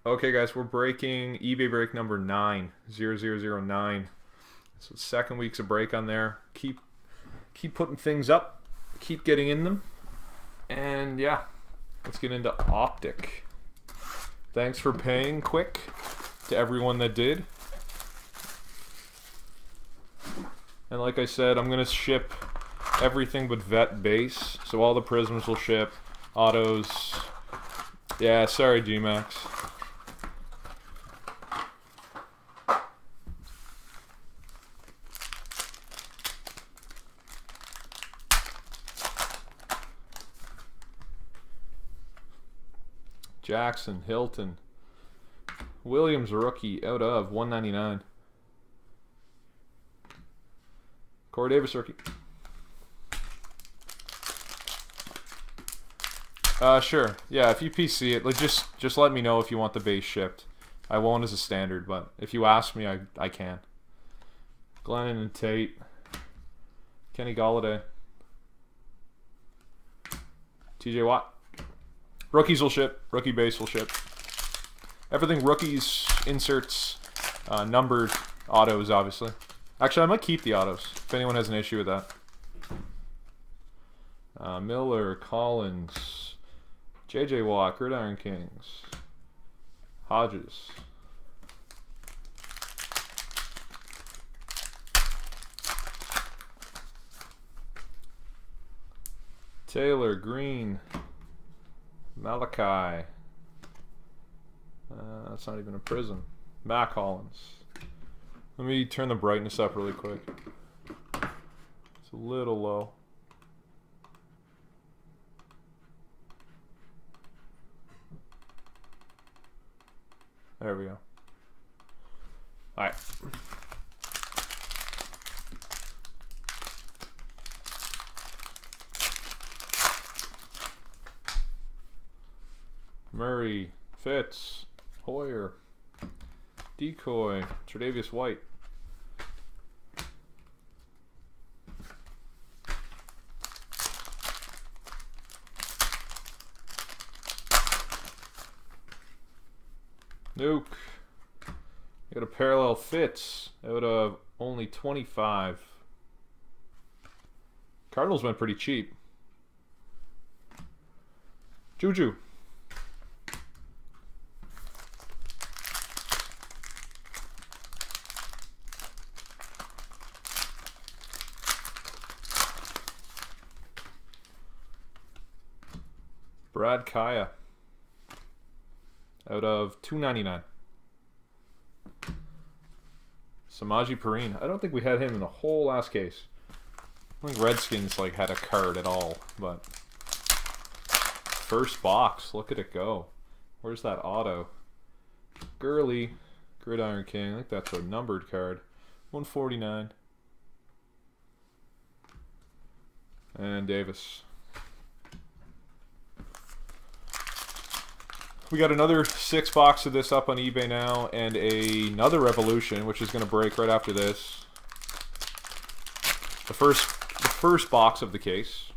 Okay, guys, we're breaking eBay break number 90009. So second week's a break on there. Keep putting things up, keep getting in them, and yeah, let's get into Optic. Thanks for paying quick to everyone that did. And like I said, I'm gonna ship everything but vet base, so all the prisms will ship, autos. Yeah, sorry, G-Max. Jackson, Hilton, Williams rookie out of 199. Corey Davis rookie. Sure. Yeah, if you PC it, like just let me know if you want the base shipped. I won't as a standard, but if you ask me, I can. Glennon and Tate. Kenny Galladay. TJ Watt. Rookies will ship. Rookie base will ship. Everything rookies, inserts, numbered autos, obviously. Actually, I might keep the autos if anyone has an issue with that. Miller, Collins, JJ Watt, Gridiron Kings, Hodges. Taylor, Green, Malachi. That's not even a prism. Matt Collins. Let me turn the brightness up really quick. It's a little low. There we go. All right. Murray, Fitz, Hoyer, Decoy, Tre'Davious White. Nuke. Got a parallel Fitz out of only 25. Cardinals went pretty cheap. Juju. Brad Kaya out of 299. Samaje Perine. I don't think we had him in the whole last case. I think Redskins like had a card at all, but first box, look at it go. Where's that auto? Gurley, Gridiron King. I think that's a numbered card. 149. And Davis. We got another 6 box of this up on eBay now, and another Revolution, which is going to break right after this. The first box of the case.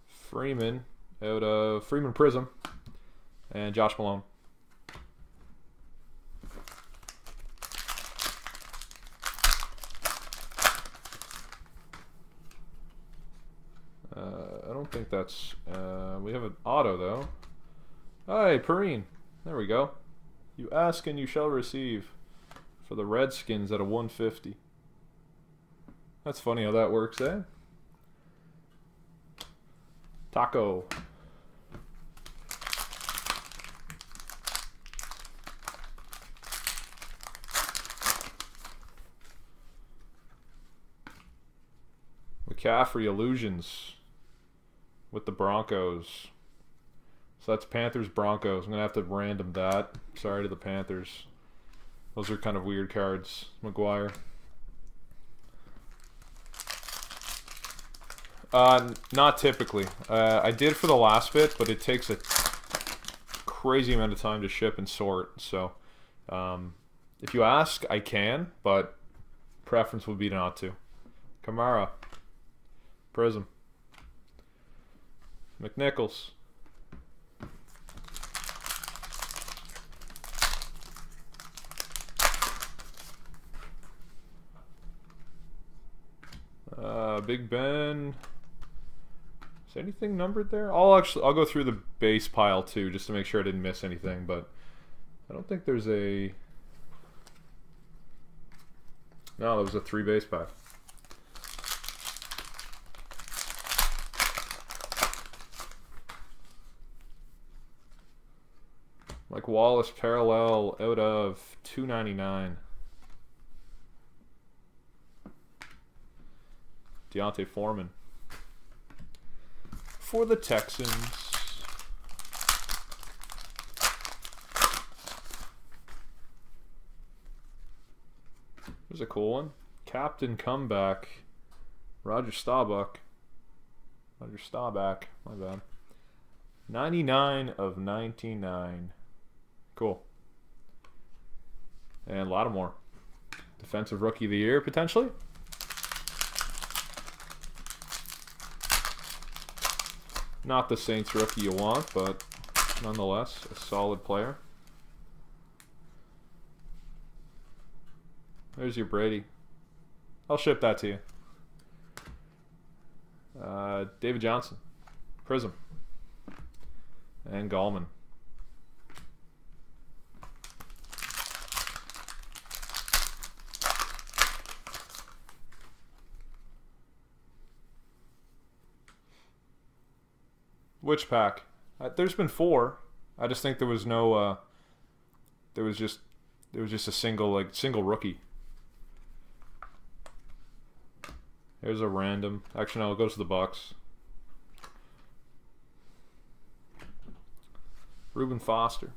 Freeman out of Freeman Prism, and Josh Malone. I don't think that's... we have an auto, though. Hey, Perine. There we go. You ask and you shall receive. For the Redskins at a 150. That's funny how that works, eh? Taco. McCaffrey Illusions with the Broncos. So that's Panthers Broncos. I'm gonna have to random that. Sorry to the Panthers. Those are kind of weird cards. McGuire. Not typically. I did for the last bit, but it takes a crazy amount of time to ship and sort. So if you ask, I can, but preference would be not to. Kamara. Prism. McNichols. Big Ben. Is anything numbered there? I'll go through the base pile too, just to make sure I didn't miss anything. But I don't think there's a. No, there was a 3 base pack. Like Wallace parallel out of 299. Deontay Foreman for the Texans. There's a cool one. Captain Comeback. Roger Staubach. Roger Staubach. My bad. 99 of 99. Cool. And Lattimore. Defensive Rookie of the Year, potentially. Not the Saints rookie you want, but nonetheless, a solid player. There's your Brady. I'll ship that to you. David Johnson. Prism. And Gallman. Which pack? There's been 4. I just think there was no. There was just a single rookie. Here's a random. Actually, no, it goes to the Bucks. Reuben Foster.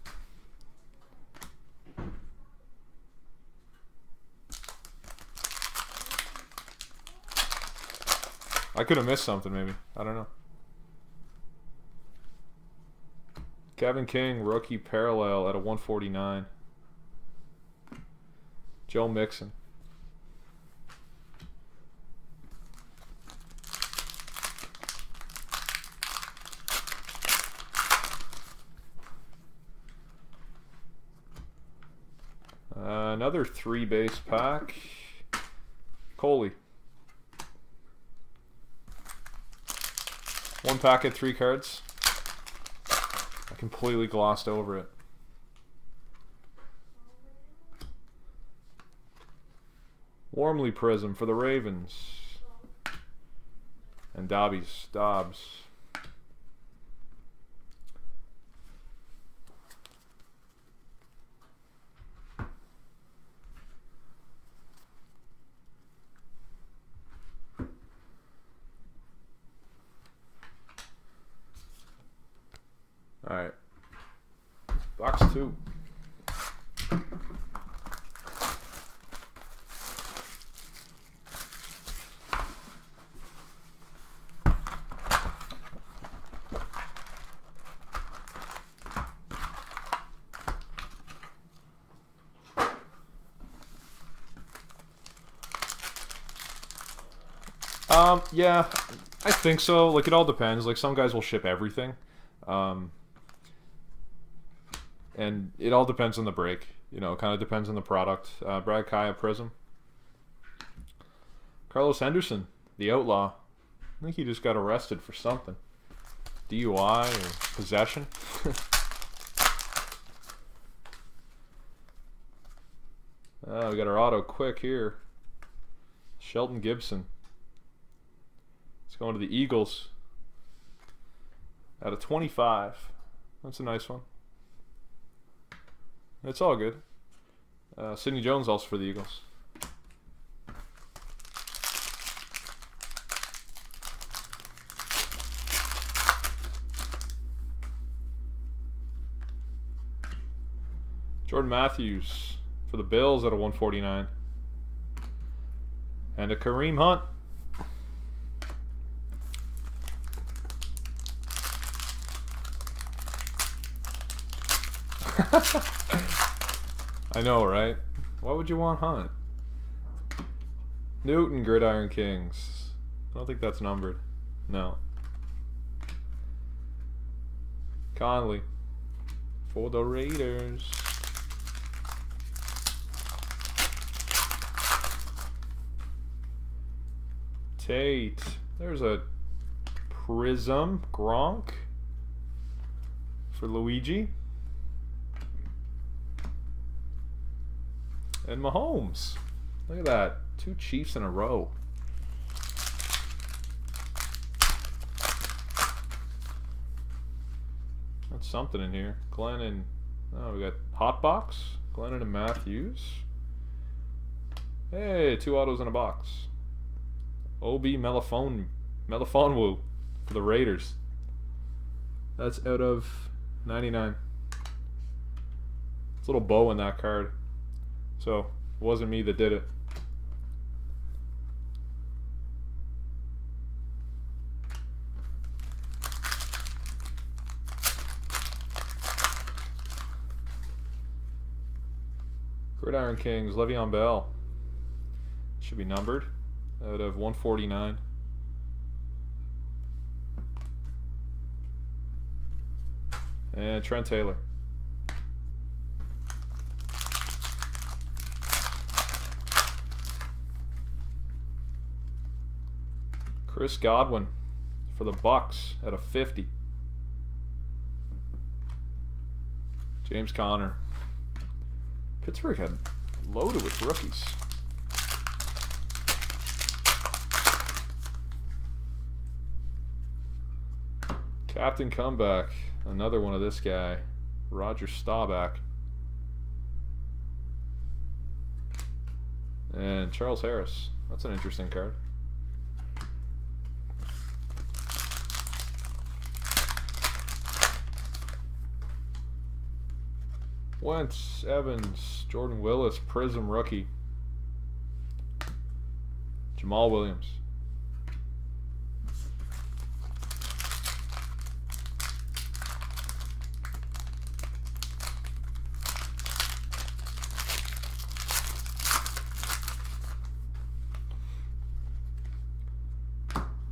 I could have missed something, maybe. I don't know. Kevin King, rookie parallel at a 149. Joe Mixon. Another 3 base pack. Coley. 1 packet, 3 cards. I completely glossed over it. Warmly Prism for the Ravens. And Dobbs. Alright. Box 2. Yeah, I think so. Like, it all depends. Like, some guys will ship everything. And it all depends on the break. You know, it kind of depends on the product. Brad Kaya, Prism. Carlos Henderson, the Outlaw. I think he just got arrested for something. DUI or possession. We got our auto quick here. Shelton Gibson. It's going to the Eagles. Out of 25. That's a nice one. It's all good. Sidney Jones also for the Eagles. Jordan Matthews for the Bills at a 149. And a Kareem Hunt. I know, right? Why would you want Hunt? Newton, Gridiron Kings. I don't think that's numbered. No. Conley for the Raiders. Tate. There's a Prism Gronk for Luigi. And Mahomes. Look at that. 2 Chiefs in a row. That's something in here. Glennon. Oh, we got Hotbox. Glennon and Matthews. Hey, 2 autos in a box. Obi Melifonwu for the Raiders. That's out of 99. It's a little bow in that card. So, it wasn't me that did it. Gridiron Kings, Le'Veon Bell. Should be numbered out of 149. And Trent Taylor. Chris Godwin for the Bucks at a 50. James Conner. Pittsburgh had loaded with rookies. Captain Comeback. Another one of this guy. Roger Staubach. And Charles Harris. That's an interesting card. Wentz, Evans, Jordan Willis, Prism rookie. Jamal Williams.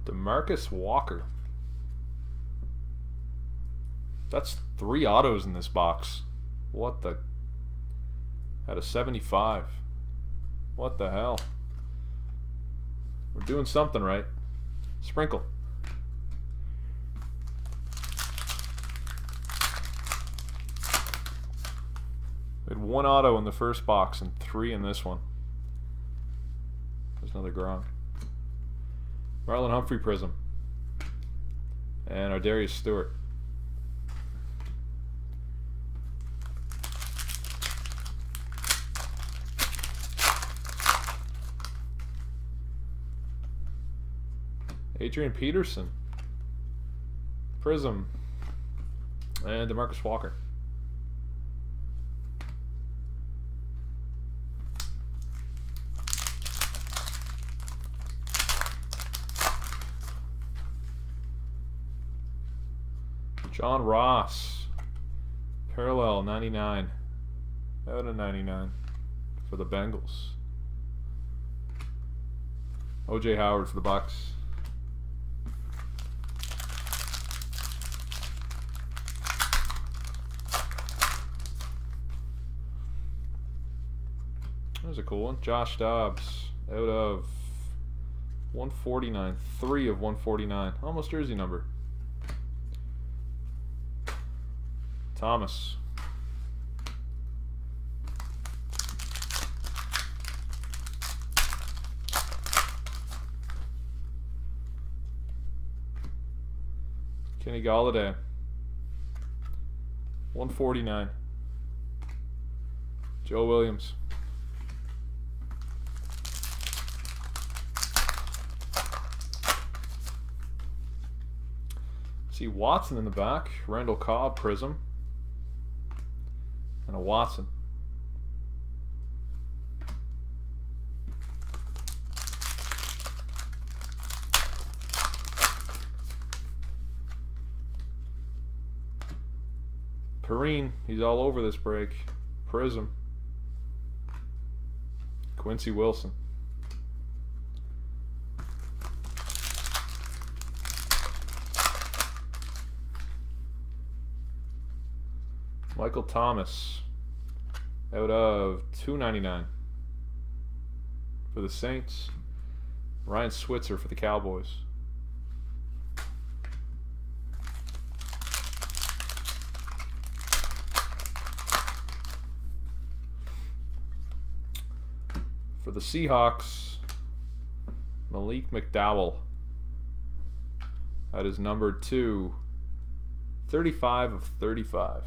DeMarcus Walker. That's 3 autos in this box. What the? At a 75. What the hell? We're doing something right. Sprinkle. We had 1 auto in the first box and 3 in this one. There's another Gronk. Marlon Humphrey Prism. And our Darius Stewart. Adrian Peterson. Prism. And DeMarcus Walker. John Ross. Parallel 99. Out of 99 for the Bengals. O.J. Howard for the Bucks. There's a cool one. Josh Dobbs out of 149. 3 of 149. Almost jersey number. Thomas. Kenny Golladay. 149. Joe Williams. See Watson in the back. Randall Cobb Prism. And a Watson. Perrine, he's all over this break. Prism. Quincy Wilson. Michael Thomas out of 299 for the Saints. Ryan Switzer for the Cowboys. For the Seahawks, Malik McDowell. That is number 2. 35 of 35.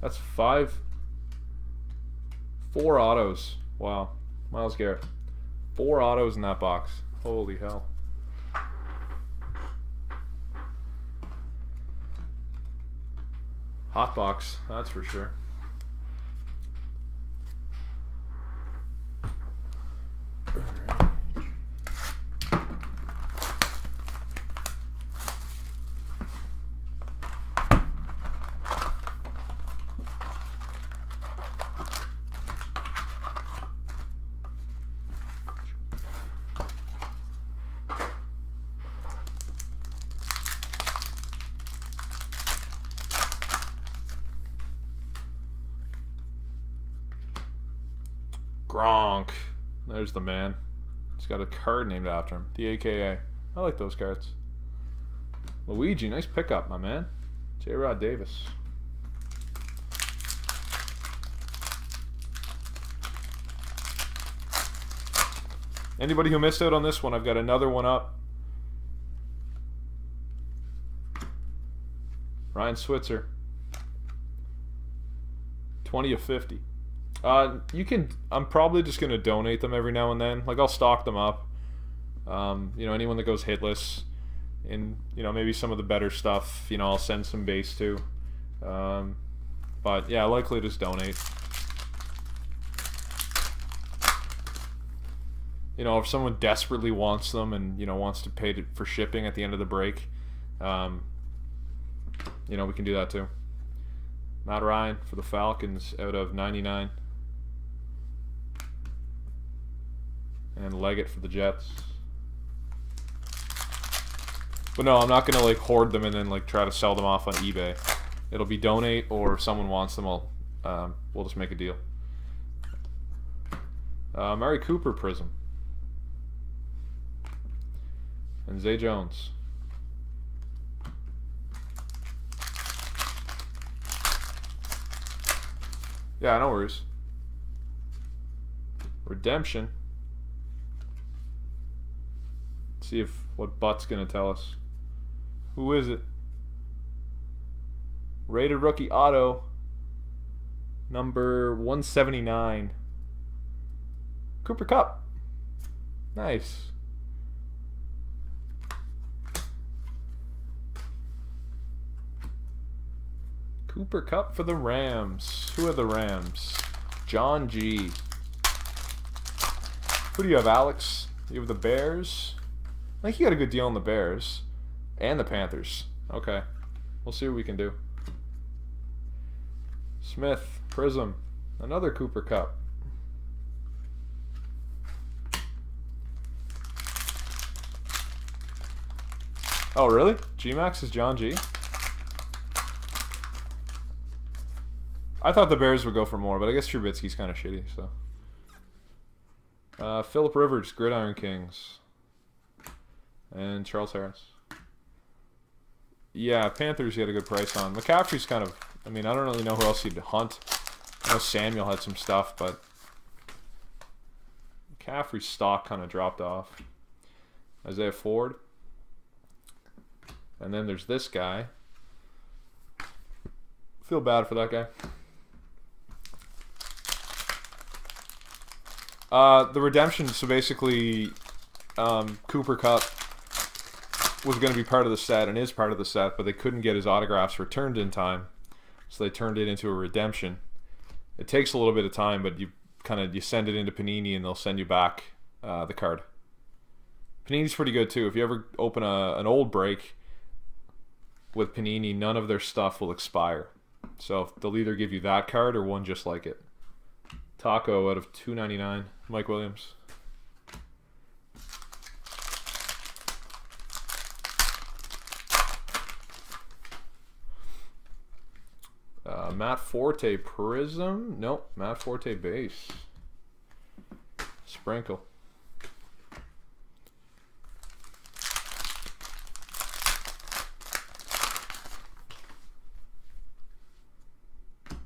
That's 4 autos. Wow. Myles Garrett. 4 autos in that box. Holy hell. Hot box, that's for sure. Gronk. There's the man. He's got a card named after him. The AKA. I like those cards. Luigi, nice pickup, my man. J-Rod Davis. Anybody who missed out on this one, I've got another one up. Ryan Switzer. 20 of 50. You can. I'm probably just gonna donate them every now and then. Like I'll stock them up. You know, anyone that goes hitless, and you know maybe some of the better stuff. You know, I'll send some base to. But yeah, likely just donate. You know, if someone desperately wants them and you know wants to pay for shipping at the end of the break, you know we can do that too. Matt Ryan for the Falcons out of 99. And Leggett for the Jets. But no, I'm not going to like hoard them and then like try to sell them off on eBay. It'll be donate, or if someone wants them, we'll just make a deal. Murray Cooper Prism. And Zay Jones. Yeah, no worries. Redemption. See if what Butt's gonna tell us. Who is it? Rated rookie auto. Number 179. Cooper Kupp. Nice. Cooper Kupp for the Rams. Who are the Rams? John G. Who do you have, Alex? You have the Bears. I think you got a good deal on the Bears. And the Panthers. Okay. We'll see what we can do. Smith. Prism. Another Cooper Kupp. Oh, really? G-Max is John G? I thought the Bears would go for more, but I guess Trubisky's kind of shitty, so. Phillip Rivers, Gridiron Kings. And Charles Harris. Yeah, Panthers you had a good price on. McCaffrey's kind of, I mean, I don't really know who else he'd hunt. I know Samuel had some stuff, but McCaffrey's stock kind of dropped off. Isaiah Ford. And then there's this guy. Feel bad for that guy. The redemption, so basically Cooper Kupp was going to be part of the set and is part of the set, but they couldn't get his autographs returned in time, so they turned it into a redemption. It takes a little bit of time, but you send it into Panini and they'll send you back the card. Panini's pretty good too. If you ever open an old break with Panini, none of their stuff will expire. So they'll either give you that card or one just like it. Taco out of 299. Mike Williams. Matt Forte Prism. Nope, Matt Forte base. Sprinkle.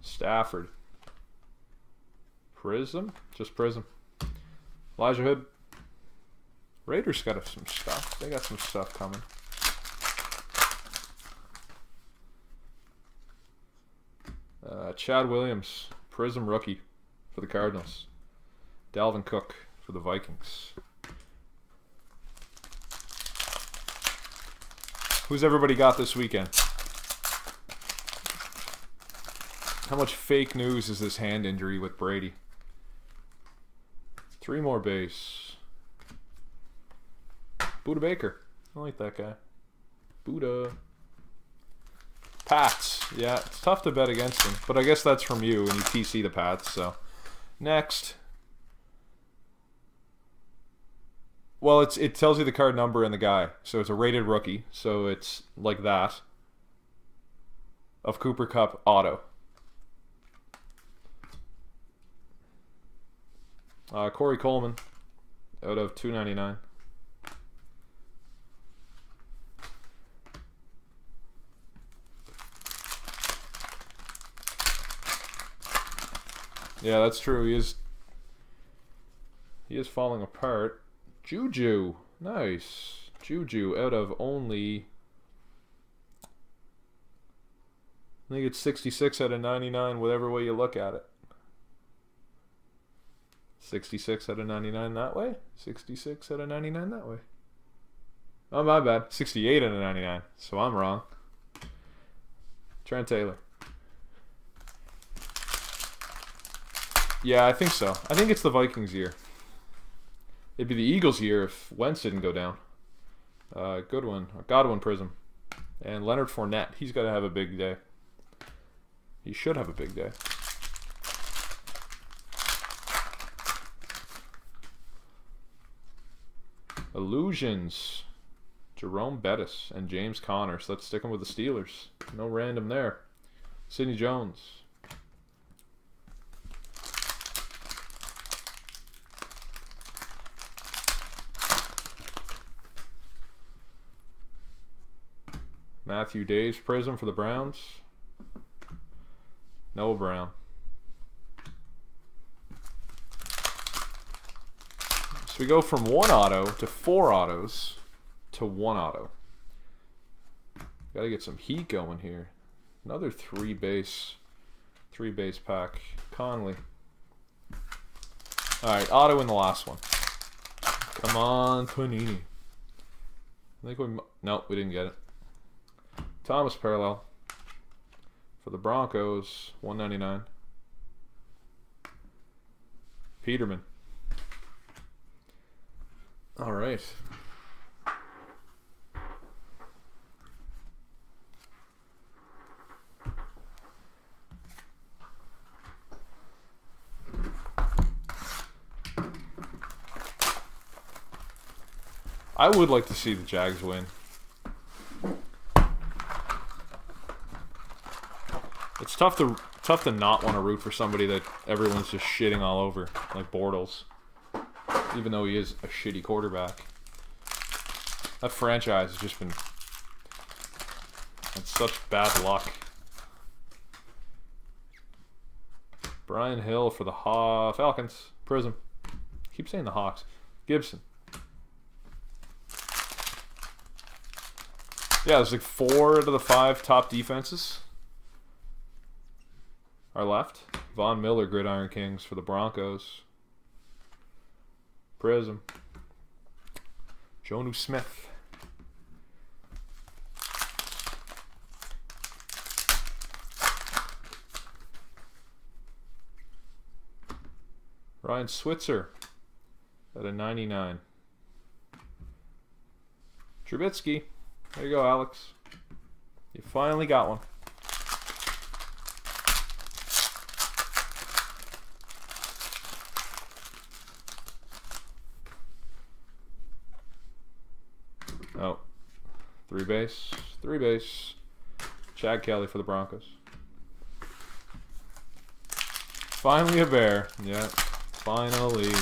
Stafford. Prism? Just Prism. Elijah Hood. Raiders got some stuff. They got some stuff coming. Chad Williams. Prism rookie for the Cardinals. Dalvin Cook for the Vikings. Who's everybody got this weekend? How much fake news is this hand injury with Brady? 3 more base. Buda Baker. I like that guy. Buda. Pats. Yeah, it's tough to bet against him. But I guess that's from you and you TC the Pats. So, next. Well, it tells you the card number and the guy. So it's a rated rookie. So it's like that. Of Cooper Kupp auto. Corey Coleman out of 299. Yeah, that's true. He is falling apart. Juju. Nice. Juju out of only, I think it's 66 out of 99, whatever way you look at it. 66 out of 99 that way. 66 out of 99 that way. Oh, my bad. 68 out of 99. So I'm wrong. Trent Taylor. Yeah, I think so. I think it's the Vikings' year. It'd be the Eagles' year if Wentz didn't go down. Good one. Godwin Prism. And Leonard Fournette. He's got to have a big day. He should have a big day. Illusions. Jerome Bettis and James Conner. So let's stick him with the Steelers. No random there. Sidney Jones. Matthew Days Prism for the Browns. Noah Brown. So we go from 1 auto to 4 autos to 1 auto. Got to get some heat going here. Another 3 base pack. Conley. All right, auto in the last one. Come on, Panini. I think nope, we didn't get it. Thomas parallel for the Broncos, 199. Peterman. All right. I would like to see the Jags win. It's tough to not want to root for somebody that everyone's just shitting all over, like Bortles. Even though he is a shitty quarterback. That franchise has just been... It's such bad luck. Brian Hill for the Falcons. Prism. Keep saying the Hawks. Gibson. Yeah, there's like 4 out of the 5 top defenses are left. Von Miller, Gridiron Kings for the Broncos. Prism. Jonnu Smith. Ryan Switzer at a 99. Trubisky. There you go, Alex. You finally got one. Oh, 3 base. Chad Kelly for the Broncos. Finally a bear. Yeah, finally.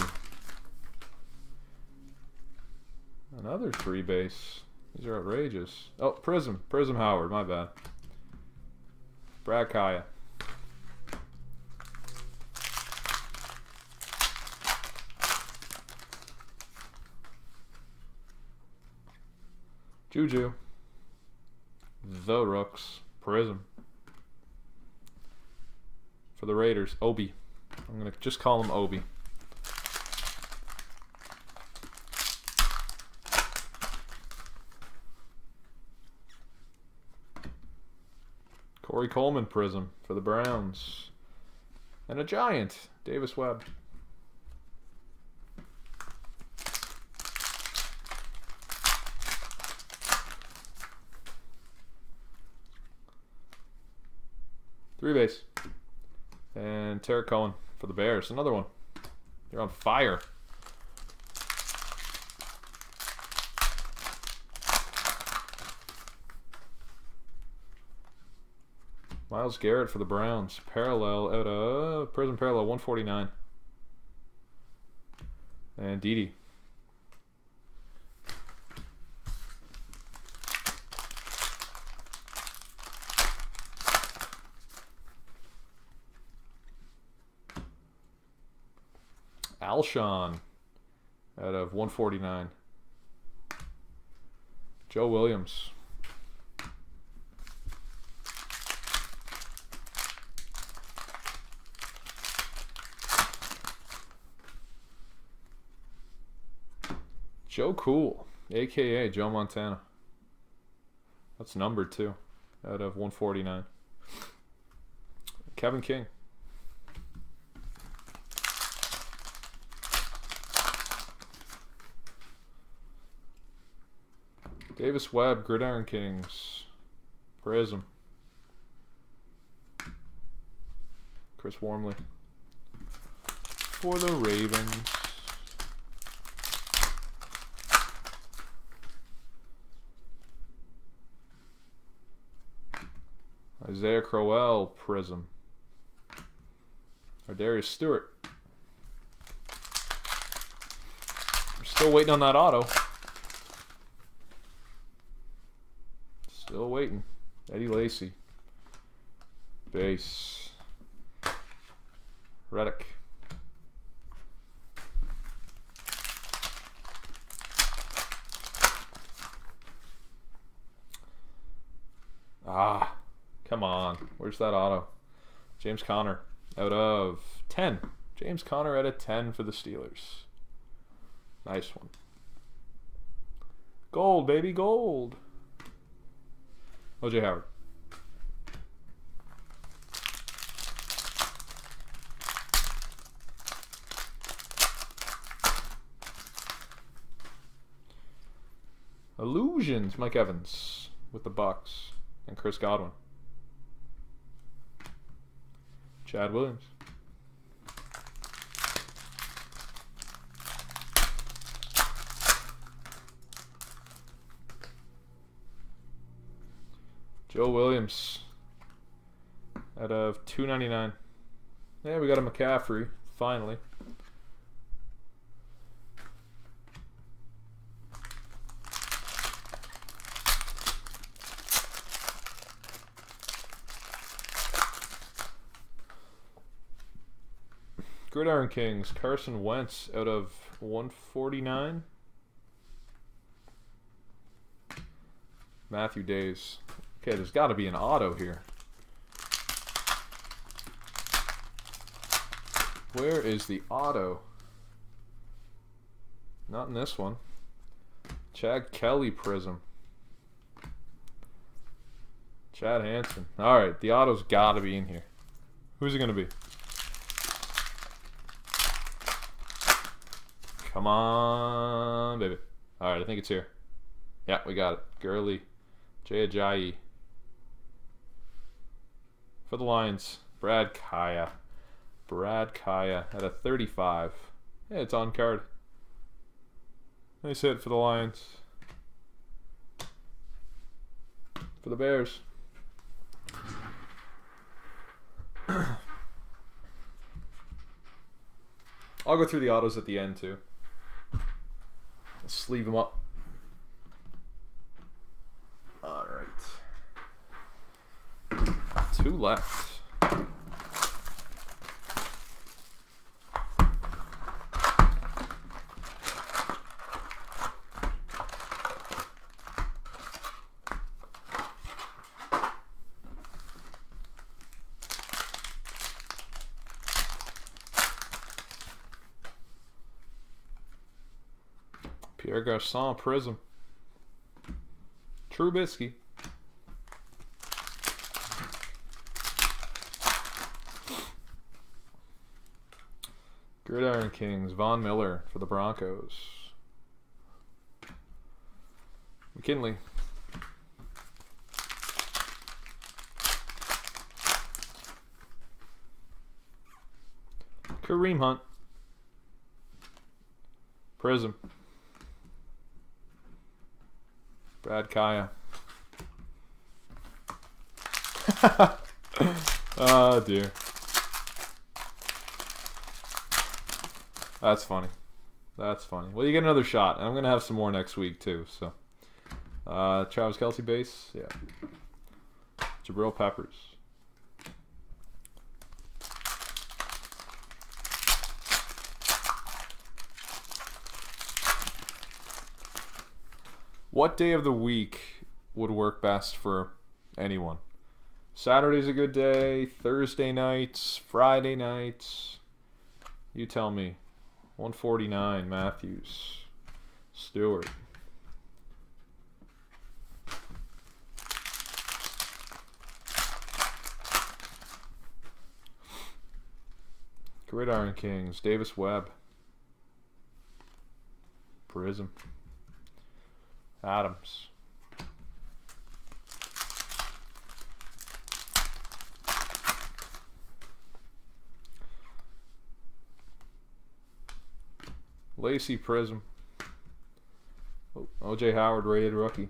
Another 3 base. These are outrageous. Oh, Prism. Prism Howard, my bad. Brad Kaya. Juju. The Rooks. Prism. For the Raiders, Obi. I'm going to just call him Obi. Corey Coleman Prism for the Browns. And a Giant, Davis Webb. Three base. And Tarek Cohen for the Bears. Another one. They're on fire. Myles Garrett for the Browns. Parallel out of Prism Parallel 149. And Didi. Alshon out of 149. Joe Williams. Joe Cool, a.k.a. Joe Montana. That's numbered too, out of 149. Kevin King. Davis Webb, Gridiron Kings. Prism. Chris Wormley. For the Ravens. Isaiah Crowell, Prism. Or Darius Stewart. We're still waiting on that auto. Still waiting. Eddie Lacy. Base. Reddick. Ah. Come on. Where's that auto? James Conner out of 10. James Conner out of 10 for the Steelers. Nice one. Gold, baby, gold. O.J. Howard. Illusions, Mike Evans with the Bucks and Chris Godwin. Chad Williams. Joe Williams out of 299. Yeah, we got a McCaffrey, finally. Gridiron Kings, Carson Wentz out of 149. Matthew Days. Okay, there's got to be an auto here. Where is the auto? Not in this one. Chad Kelly Prism. Chad Hansen. All right, the auto's got to be in here. Who's it going to be? Come on, baby. All right, I think it's here. Yeah, we got it. Gurley. Jay Ajayi. For the Lions, Brad Kaya. Brad Kaya at a 35. Yeah, it's on card. Nice hit for the Lions. For the Bears. I'll go through the autos at the end too. Let's sleeve them up. All right. 2 left. Pierre Garçon Prism. Trubisky. Gridiron Kings. Von Miller for the Broncos. McKinley. Kareem Hunt. Prism. Brad Kaya. Oh dear. That's funny. That's funny. Well, you get another shot. I'm going to have some more next week too. So, Travis Kelce base. Yeah. Jabril Peppers. What day of the week would work best for anyone? Saturday's a good day, Thursday nights, Friday nights. You tell me. 149, Matthews. Stewart. Gridiron Kings, Davis Webb. Prism. Adams. Lacey Prism. Oh, O.J. Howard rated rookie.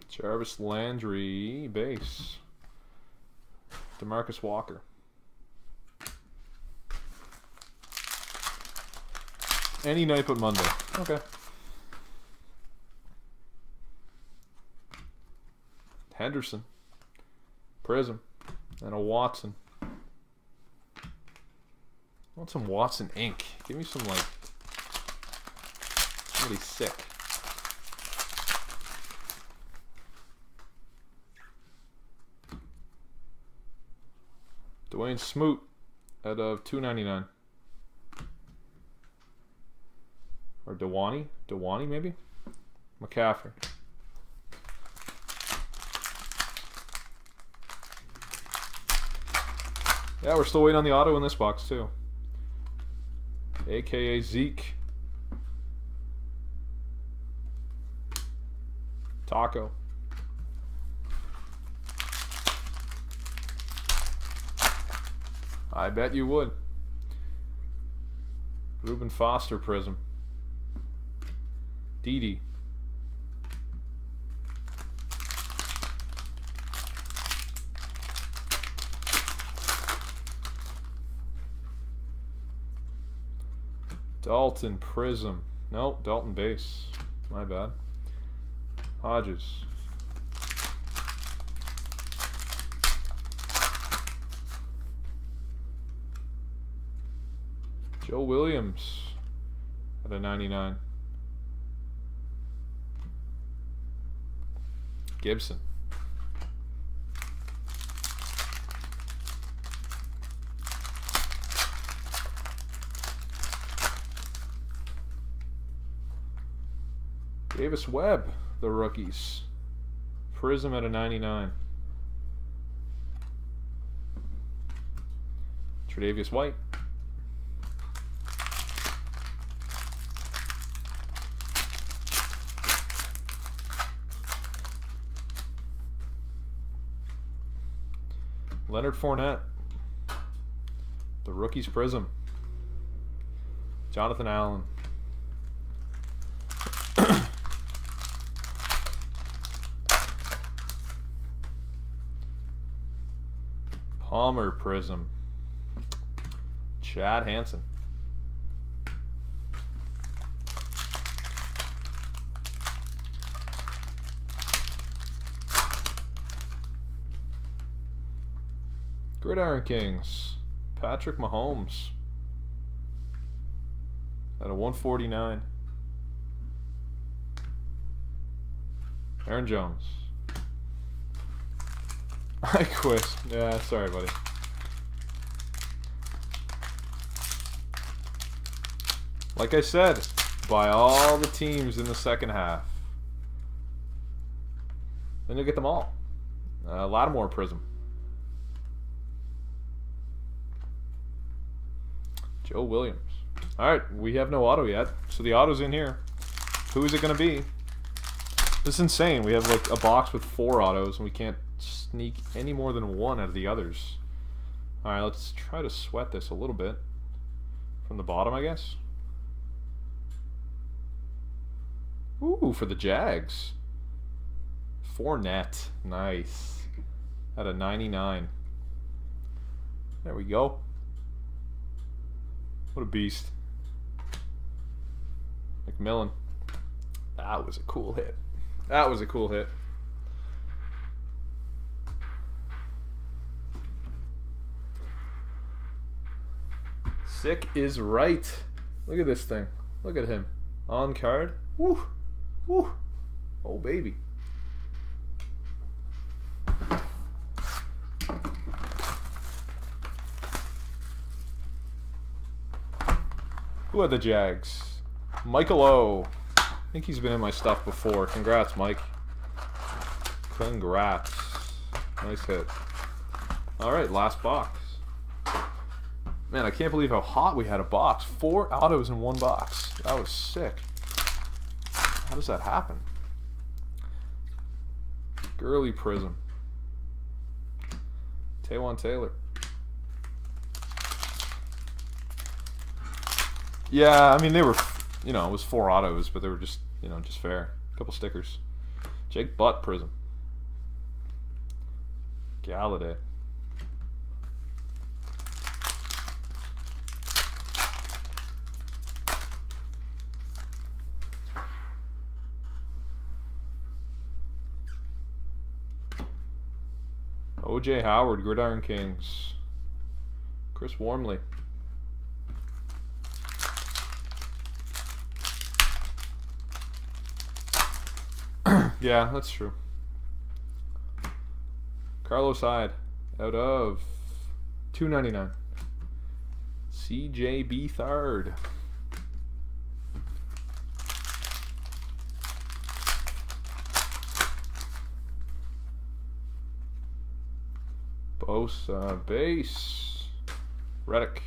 Jarvis Landry base. DeMarcus Walker. Any night but Monday. Okay. Henderson. Prism. And a Watson. I want some Watson ink. Give me some, like, somebody sick. Dwayne Smoot out of $2.99. Or Dewani? Dewani, maybe? McCaffrey. Yeah, we're still waiting on the auto in this box, too. AKA Zeke. Taco. I bet you would. Reuben Foster Prism. Didi. Dalton Prism. Nope, Dalton base. My bad. Hodges. Joe Williams at a 99. Gibson. Davis Webb, the rookies. Prism at a 99. Tre'Davious White. Leonard Fournette. The rookies Prism. Jonathan Allen. Palmer Prism. Chad Hansen. Gridiron Kings. Patrick Mahomes. At a 149. Aaron Jones. I quit. Yeah, sorry, buddy. Like I said, buy all the teams in the second half. Then you'll get them all. Lattimore Prism. Joe Williams. Alright, we have no auto yet, so the auto's in here. Who is it going to be? This is insane. We have like a box with 4 autos, and we can't sneak any more than 1 out of the others. Alright, let's try to sweat this a little bit. From the bottom, I guess. Ooh, for the Jags. Fournette. Nice. At a 99. There we go. What a beast. McMillan. That was a cool hit. That was a cool hit. Sick is right. Look at this thing. Look at him. On card. Woo. Woo. Oh, baby. Who had the Jags? Michael O. I think he's been in my stuff before. Congrats, Mike. Congrats. Nice hit. Alright, last box. Man, I can't believe how hot we had a box. 4 autos in 1 box. That was sick. How does that happen? Gurley Prism. Taywan Taylor. Yeah, I mean, they were, you know, it was 4 autos, but they were just, you know, just fair. A couple stickers. Jake Butt Prism. Galladay. O.J. Howard, Gridiron Kings. Chris Wormley. Yeah, that's true. Carlos Hyde out of 299. CJB third. Bosa base. Reddick.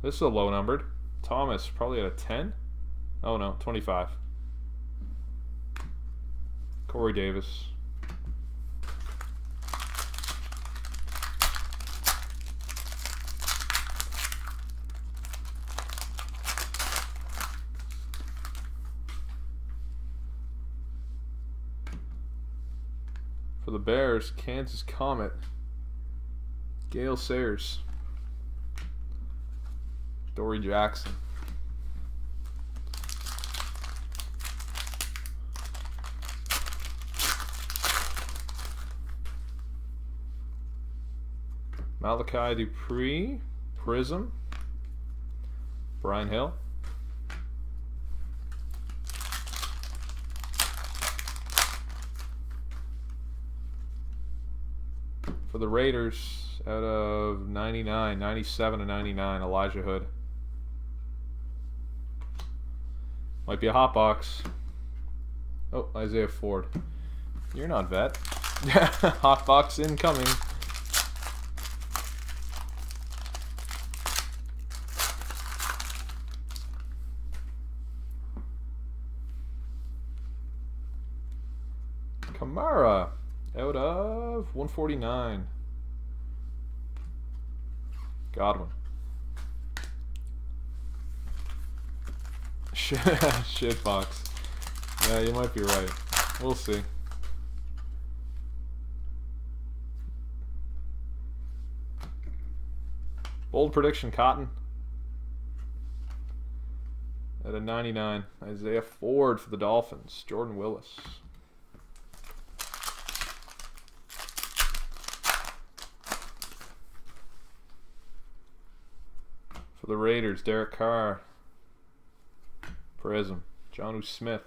This is a low numbered. Thomas, probably at a 10. Oh no, 25. Corey Davis. For the Bears, Kansas Comet. Gale Sayers. Dory Jackson. Malachi Dupree. Prism. Brian Hill. For the Raiders, out of 99, 97 to 99, Elijah Hood. Might be a hot box. Oh, Isaiah Ford. You're not vet. Hot box incoming. Kamara out of 149. Godwin. Shit box. Yeah, you might be right. We'll see. Bold prediction, Cotton. At a 99, Isaiah Ford for the Dolphins. Jordan Willis. For the Raiders, Derek Carr. Prism. Jonnu Smith.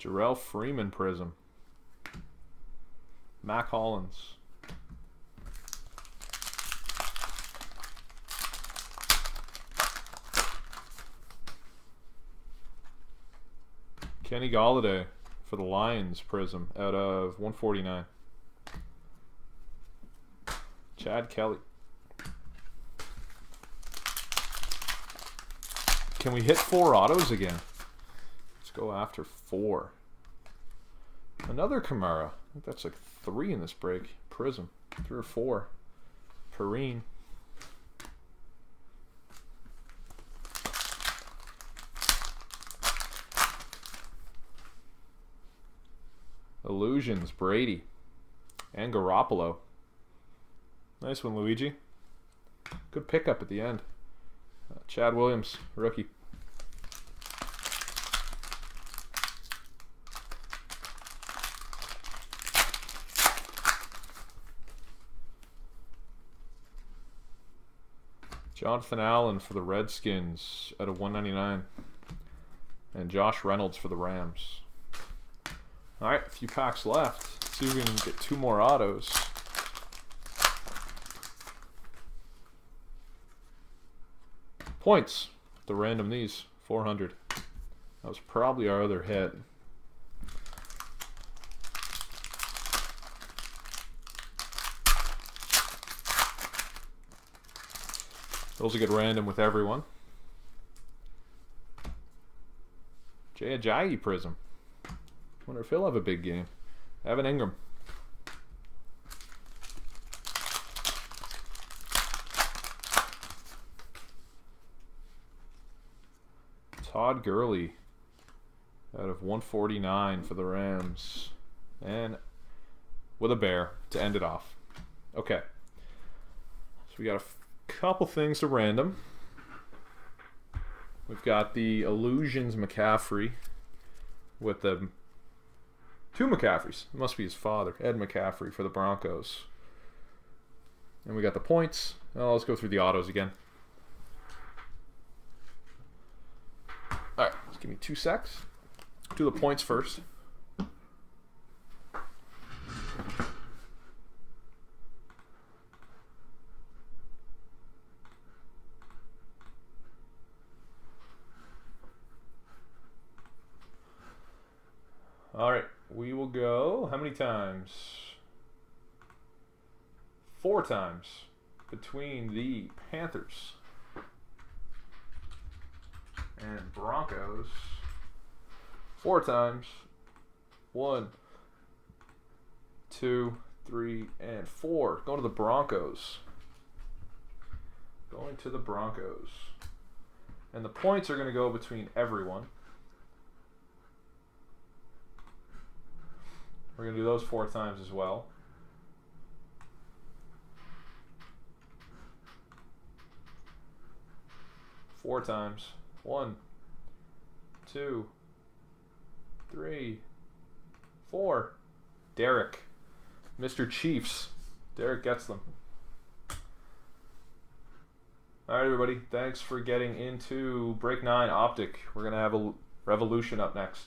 Jarrell Freeman Prism. Mac Hollins. Kenny Golladay for the Lions Prism out of 149. Chad Kelly. Can we hit 4 autos again? Let's go after 4. Another Kamara. I think that's like 3 in this break. Prism. 3 or 4. Perrine. Illusions. Brady. And Garoppolo. Nice one, Luigi. Good pickup at the end. Chad Williams, rookie. Jonathan Allen for the Redskins at a 199. And Josh Reynolds for the Rams. Alright, a few packs left. Let's see if we can get 2 more autos. Points. The random these. 400. That was probably our other hit. Those will get random with everyone. Jay Ajayi Prism. Wonder if he'll have a big game. Evan Ingram. Todd Gurley out of 149 for the Rams. And with a bear to end it off. Okay. So we got a couple things to random. We've got the Illusions McCaffrey with the 2 McCaffreys. It must be his father, Ed McCaffrey for the Broncos. And we got the points. Well, let's go through the autos again. Alright, just give me 2 secs. Do the points first. Alright, we will go how many times? 4 times between the Panthers and Broncos. 4 times. 1, 2, 3, and 4. Going to the Broncos. Going to the Broncos. And the points are going to go between everyone. We're going to do those 4 times as well. Four times. 1, 2, 3, 4. Derek. Mr. Chiefs. Derek gets them. Alright, everybody. Thanks for getting into Break 9 Optic. We're going to have a Revolution up next.